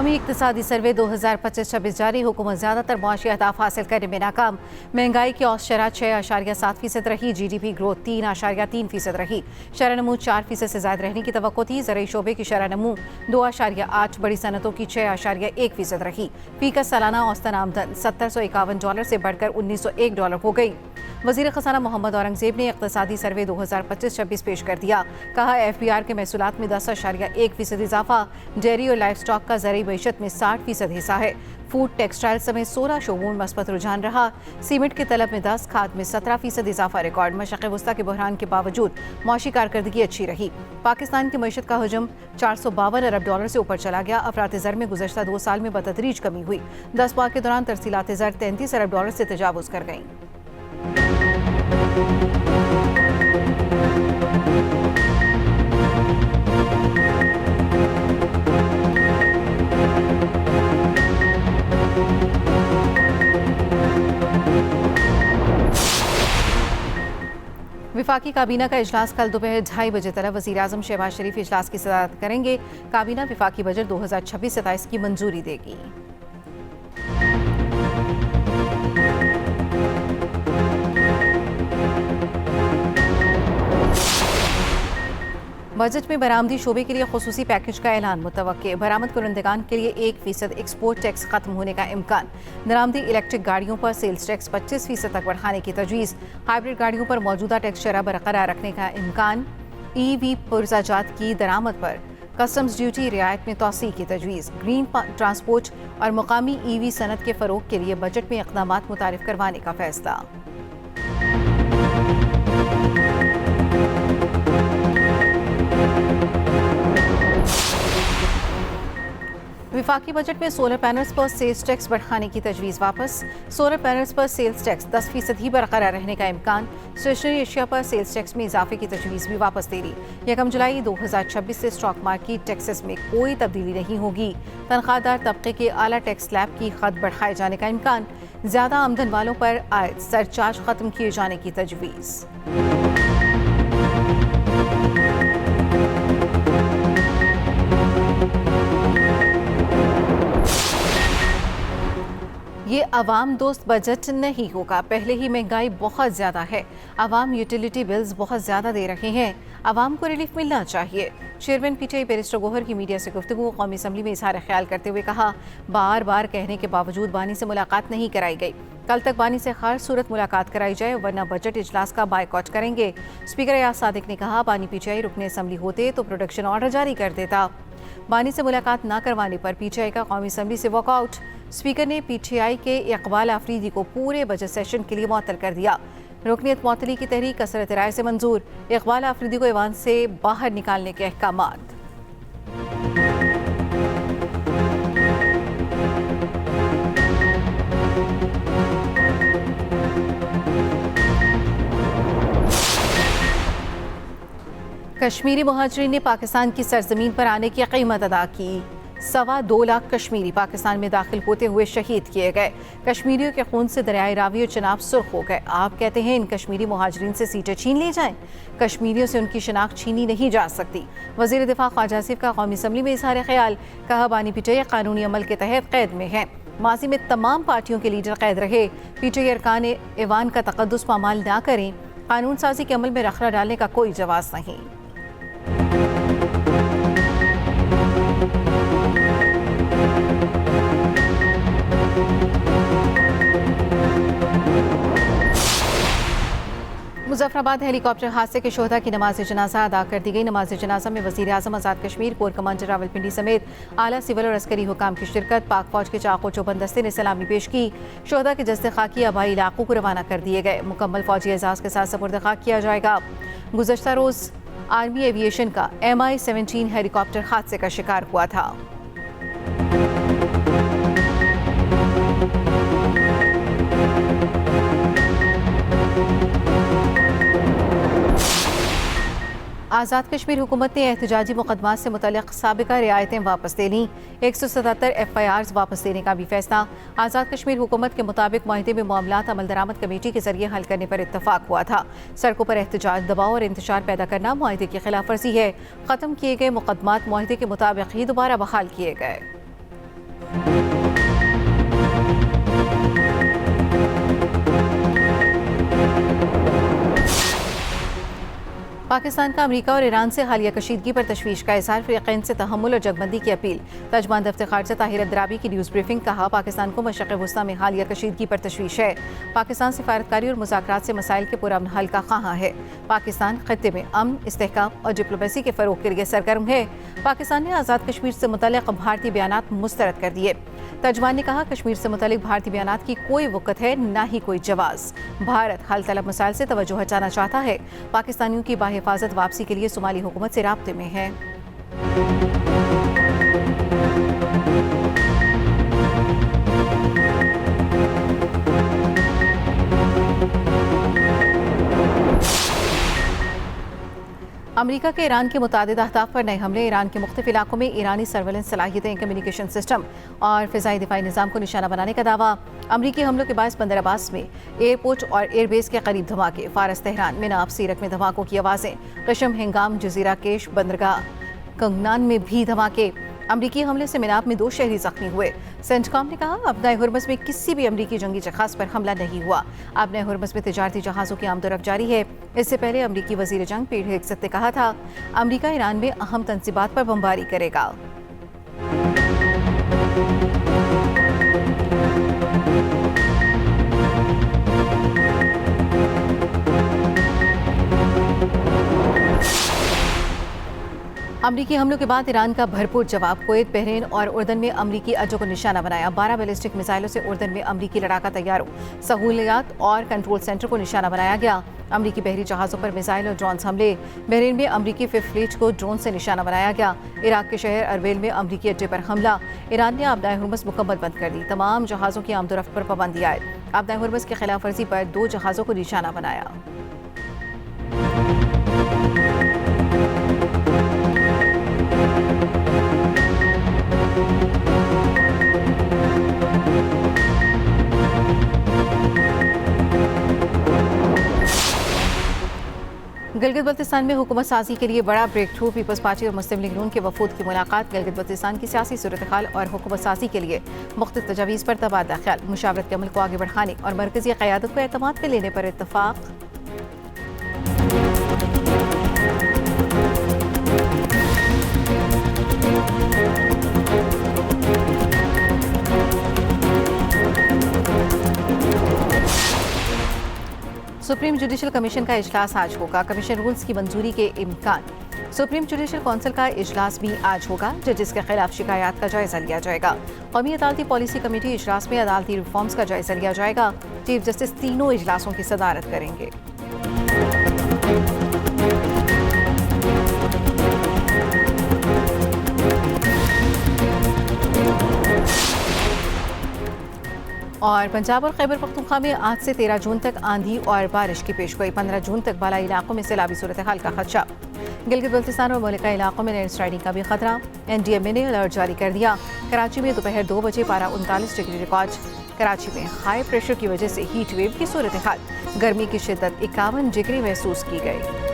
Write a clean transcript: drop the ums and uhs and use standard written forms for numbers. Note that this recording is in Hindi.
कौमी इक्तिसादी सर्वे 2025-26 जारी। हुकूमत ज़्यादातर मुआशी अहदाफ हासिल करने में नाकाम। महंगाई की औसत शरह 6.7% रही। GDP ग्रोथ 3.3% रही। शरह नमू 4% से ज़्यादा रहने की तवक्को थी। ज़राई शोबे की शरह नमू 2.8, बड़ी सनतों की 6.1% रही। फीका सालाना औसतन आमदन $751 से बढ़कर $1901 हो गई। वज़ीर ख़ज़ाना मोहम्मद औरंगज़ेब ने इक़्तिसादी सर्वे 2025-26 पेश कर दिया। कहा FBR के महसूलात में 10.1% इजाफा। डेयरी और लाइफ स्टॉक का ज़राई मईशत में 60% हिस्सा है। फूड टेक्सटाइल समेत 16 शोबों में मस्बत रुझान रहा। सीमेंट की तलब में 10, खाद में 17% इजाफा रिकॉर्ड। मशक़ वस्ता के बहरान के बावजूद मुआशी कारकर्दगी अच्छी रही। पाकिस्तान की मईशत का हजम $452 अरब से ऊपर चला गया। अफरात ज़र में गुज़श्ता 2 साल में बतदरीज कमी हुई। 10 माह के दौरान तरसीलात ज़र $33 अरब से तजावुज़ कर गईं। विफाकी काबीना का इजलास कल दोपहर 2:30 बजे तक वज़ीर आज़म शहबाज शरीफ इजलास की सदारत करेंगे। काबीना विफाकी बजट 2026-27 की मंजूरी देगी। बजट में बरामदी शोबे के लिए खुसूसी पैकेज का ऐलान मुतवक्के। बरामद कुरंदगान के लिए 1% एक्सपोर्ट टैक्स खत्म होने का इम्कान। दरामदी इलेक्ट्रिक गाड़ियों पर सेल्स टैक्स 25% तक बढ़ाने की तजवीज़। हाइब्रिड गाड़ियों पर मौजूदा टैक्स शरह बरकरार रखने का इम्कान। EV पुर्जाजात की दरामद पर कस्टम्स ड्यूटी रियायत में तौसीह की तजवीज़। ग्रीन ट्रांसपोर्ट और मुकामी EV सनत के फ़रोग के लिए बजट में इक़दामात मुतारिफ करवाने का फैसला। विफाकी बजट में सोलर पैनल्स पर सेल्स टैक्स बढ़ाने की तजवीज़ वापस। सोलर पैनल्स पर सेल्स टैक्स 10% ही बरकरार रहने का इम्कान। स्टेशनरी एशिया पर सेल्स टैक्स में इजाफे की तजवीज़ भी वापस दे ली। 1 जुलाई 2026 से स्टॉक मार्केट टैक्सेस में कोई तब्दीली नहीं होगी। तनख्वाहदार तबके के आला टैक्स स्लैब की हद बढ़ाए जाने का इम्कान। ज़्यादा आमदन वालों पर आयद सरचार्ज खत्म किए जाने की तजवीज़। ये अवाम दोस्त बजट नहीं होगा। पहले ही महंगाई बहुत ज़्यादा है। अवाम यूटिलिटी बिल्स बहुत ज़्यादा दे रहे हैं। अवाम को रिलीफ मिलना चाहिए। चेयरमैन PTI बैरिस्टर गौहर की मीडिया से गुफ्तगू। कौमी असम्बली में इज़हार ख्याल करते हुए कहा, बार बार कहने के बावजूद बानी से मुलाकात नहीं कराई गई। कल तक बानी से हर सूरत मुलाकात कराई जाए, वरना बजट इजलास का बायकॉट करेंगे। स्पीकर अयाज सादिक ने कहा, बानी PTI रुकने असम्बली होते तो प्रोडक्शन ऑर्डर जारी कर देता। बानी से मुलाकात न करवाने पर PTI का कौमी असम्बली से वॉकआउट। स्पीकर ने PTI के इकबाल आफरीदी को पूरे बजट सेशन के लिए मुअत्तल कर दिया। रुकनियत मुअत्तली की तहरीक कसरत राय से मंजूर। इकबाल आफरीदी को ऐवान से बाहर निकालने के अहकामात। कश्मीरी मुहाजिरीन ने पाकिस्तान की सरजमीन पर आने की कीमत अदा की। 2.25 लाख कश्मीरी पाकिस्तान में दाखिल होते हुए शहीद किए गए। कश्मीरियों के खून से दरियाए रावी और चनाब सुर्ख हो गए। आप कहते हैं इन कश्मीरी मुहाजिरीन से सीटें छीन ली जाएं? कश्मीरियों से उनकी शनाख्त छीनी नहीं जा सकती। वज़ीर दिफा ख्वाजा आसिफ का कौमी असम्बली में इज़हार ख्याल। कहा, बानी PTI कानूनी अमल के तहत कैद में है। माजी में तमाम पार्टियों के लीडर कैद रहे। PTI अरकान ऐवान का तक़द्दुस पामाल ना करें। कानून साजी के अमल में रखना डालने का कोई जवाज़ नहीं। मुजफ्फराबाद हेलीकॉप्टर हादसे के शोहदा की नमाज जनाजा अदा कर दी गई। नमाज जनाजा में वज़ीर आज़म आज़ाद कश्मीर, कोर कमांडर रावलपिंडी समेत आला सिविल और अस्करी हुकाम की शिरकत। पाक फौज के चाको चौबंद दस्ते ने सलामी पेश की। शोहदा के जस्ते खाकी आबाई इलाकों को रवाना कर दिए गए। मुकम्मल फौजी एजाज के साथ सपुर्द खाक किया जाएगा। गुज़श्ता रोज़ आर्मी एविएशन का MI-17 हेलीकॉप्टर हादसे का शिकार हुआ था। आज़ाद कश्मीर हुकूमत ने एहतजाजी मुकदमात से मुतल्लिक़ साबिका रियायतें वापस ले लीं। 177 FIRs वापस लेने का भी फैसला। आज़ाद कश्मीर हुकूमत के मुताबिक माहिदे में मामलात अमल दरामद कमेटी के जरिए हल करने पर इत्तफाक हुआ था। सड़कों पर एहतजाज, दबाव और इंतशार पैदा करना माहिदे की खिलाफ वर्जी है। ख़त्म किए गए मुकदमात माहिदे के मुताबिक ही दोबारा बहाल किए गए। पाकिस्तान का अमेरिका और ईरान से हालिया कशीदगी पर तशवीश का इज़हार, फ़रीक़ैन से तहम्मुल और जगबंदी की अपील। तर्जुमान दफ्तर खारजा ताहिर अद्राबी की न्यूज़ ब्रीफिंग। कहा, पाकिस्तान को मशरिक़ वस्ता में हालिया कशीदगी पर तशवीश है। पाकिस्तान सिफारतकारी और मुज़ाकरात से मसाइल के पुरअमन हल का ख़्वाह है। पाकिस्तान खत्ते में अमन, इस्तेहकाम और डिप्लोमेसी के फ़रोग़ के लिए सरगर्म है। पाकिस्तान ने आज़ाद कश्मीर से मुतल्लिक़ भारतीय बयानात मुस्तरद कर दिए। तर्जुमान ने कहा, कश्मीर से मुतल्लिक़ भारतीय बयानात की कोई वक़्त है, न ही कोई जवाज़। भारत हल तलब मसाइल से तवज्जो हटाना चाहता है। पाकिस्तानियों की बाहिफाजत वापसी के लिए सोमाली हुकूमत से राब्ते में है। अमेरिका के ईरान के मुतादिद अहदाफ पर नए हमले। ईरान के मुख्तलिफ इलाकों में ईरानी सर्वेलेंस सलाहियतें, कम्युनिकेशन सिस्टम और फ़िज़ाई दिफाई निज़ाम को निशाना बनाने का दावा। अमरीकी हमलों के बायस बंदर अब्बास में एयरपोर्ट और एयरबेस के करीब धमाके। फारस, तेहरान, मिनाब, सीरत में धमाकों की आवाज़ें। कशम, हिंगाम, जजीरा केश, बंदरगाह कंगनान में भी धमाके। अमरीकी हमले से मिनाब में 2 शहरी जख्मी हुए। सेंटकॉम ने कहा, अबनाए हुर्मज़ में किसी भी अमरीकी जंगी जहाज़ पर हमला नहीं हुआ। अबनाए हुर्मज़ में तिजारती जहाज़ों की आमदोरफ्त जारी है। इससे पहले अमरीकी वज़ीर जंग पीट हेग्सेट ने कहा था, अमरीका ईरान में अहम तंसीबात पर बमबारी करेगा। अमरीकी हमलों के बाद ईरान का भरपूर जवाब। कुवैत, बहरीन और उर्दन में अमरीकी अड्डों को निशाना बनाया। 12 बैलिस्टिक मिसाइलों से उर्दन में अमरीकी लड़ाका तैयारों, सहूलियात और कंट्रोल सेंटर को निशाना बनाया गया। अमरीकी बहरी जहाज़ों पर मिसाइल और ड्रोन हमले। बहरीन में अमरीकी फिफ्थ फ्लीट को ड्रोन से निशाना बनाया गया। इराक के शहर अरबिल में अमरीकी अड्डे पर हमला। ईरान ने अबनाए हुर्मज़ मुकम्मल बंद कर दी। तमाम जहाज़ों की आमदोरफ्त पर पाबंदी आए। अबनाए हुर्मज़ की खिलाफ वर्जी पर 2 जहाज़ों को निशाना बनाया। गिलगित बल्तिस्तान में हुकूमत साजी के लिए बड़ा ब्रेक थ्रू। पीपल्स पार्टी और मुस्लिम लीग नून के वफूद की मुलाकात। गिलगित बल्तिस्तान की सियासी सूरत हाल और हुकूमत साजी के लिए मुख्तलिफ तजावीज़ पर तबादला ख्याल। मुशावरत के अमल को आगे बढ़ाने और मरकजी क़यादत को एतमाद में लेने पर इत्तफाक। सुप्रीम जुडिशल कमीशन का इजलास आज होगा। कमीशन रूल्स की मंजूरी के इम्कान। सुप्रीम जुडिशल काउंसिल का इजलास भी आज होगा। जजेस के खिलाफ शिकायत का जायजा लिया जाएगा। कौमी अदालती पॉलिसी कमेटी इजलास में अदालती रिफॉर्म्स का जायजा लिया जाएगा। चीफ जस्टिस तीनों इजलासों की सदारत करेंगे। और पंजाब और खैबर पख्तूनख्वा में आज से 13 जून तक आंधी और बारिश की पेशगोई। 15 जून तक बालाई इलाकों में सैलाबी सूरत हाल का खदशा। गिलगित बल्तिस्तान और मलिका इलाकों में लैंड स्लाइडिंग का भी खतरा। NDMA ने अलर्ट जारी कर दिया। कराची में दोपहर 2 बजे पारा 39 डिग्री रिकॉर्ड। कराची में हाई प्रेशर की वजह से हीट वेव की सूरत हाल। गर्मी की शिद्दत 51 डिग्री महसूस की गई।